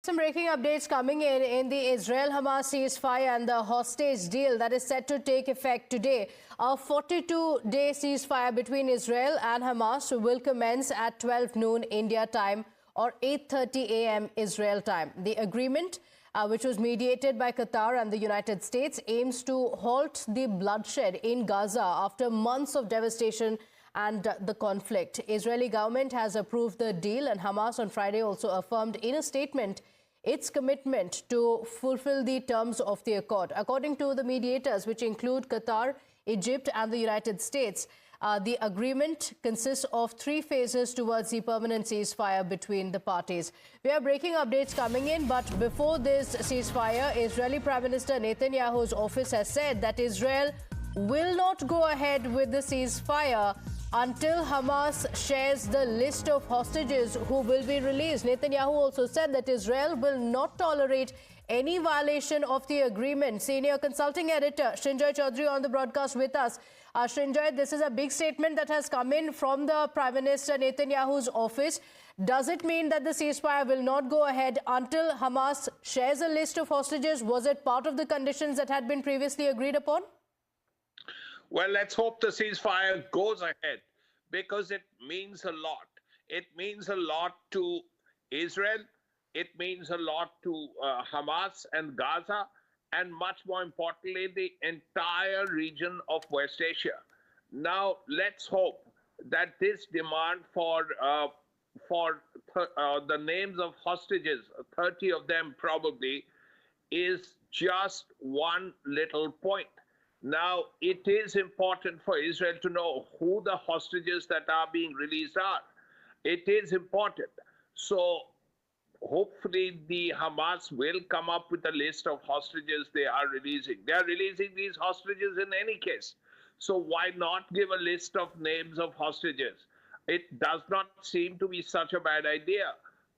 Some breaking updates coming in the Israel-Hamas ceasefire and the hostage deal that is set to take effect today. A 42-day ceasefire between Israel and Hamas will commence at 12 noon India time or 8:30 a.m. Israel time. The agreement, which was mediated by Qatar and the United States, aims to halt the bloodshed in Gaza after months of devastation and the conflict. Israeli government has approved the deal, and Hamas on Friday also affirmed in a statement its commitment to fulfill the terms of the accord. According to the mediators, which include Qatar, Egypt and the United States, the agreement consists of 3 phases towards the permanent ceasefire between the parties. We have breaking updates coming in, but before this ceasefire, Israeli Prime Minister Netanyahu's office has said that Israel will not go ahead with the ceasefire until Hamas shares the list of hostages who will be released. Netanyahu also said that Israel will not tolerate any violation of the agreement. Senior consulting editor Srinjoy Chaudhary on the broadcast with us. Srinjoy, this is a big statement that has come in from the Prime Minister Netanyahu's office. Does it mean that the ceasefire will not go ahead until Hamas shares a list of hostages? Was it part of the conditions that had been previously agreed upon? Well, let's hope the ceasefire goes ahead, because it means a lot. It means a lot to Israel. It means a lot to Hamas and Gaza, and much more importantly, the entire region of West Asia. Now, let's hope that this demand for the names of hostages, 30 of them probably, is just one little point. Now, it is important for Israel to know who the hostages that are being released are. It is important. So hopefully the Hamas will come up with a list of hostages they are releasing. They are releasing these hostages in any case. So why not give a list of names of hostages? It does not seem to be such a bad idea,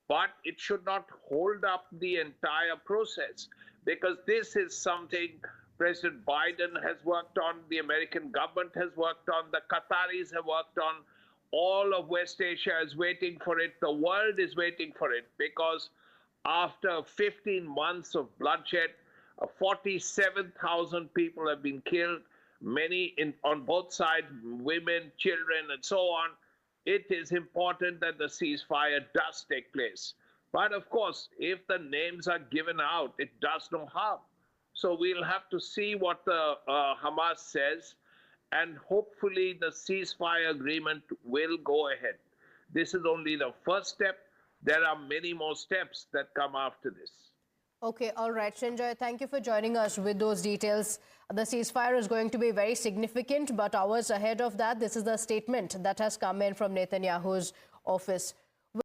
but it should not hold up the entire process, because this is something President Biden has worked on, the American government has worked on, the Qataris have worked on, all of West Asia is waiting for it, the world is waiting for it, because after 15 months of bloodshed, 47,000 people have been killed, many on both sides, women, children, and so on. It is important that the ceasefire does take place. But of course, if the names are given out, it does no harm. So we'll have to see what the Hamas says, and hopefully the ceasefire agreement will go ahead. This is only the first step. There are many more steps that come after this. Okay, all right. Srinjoy, thank you for joining us with those details. The ceasefire is going to be very significant, but hours ahead of that, this is the statement that has come in from Netanyahu's office.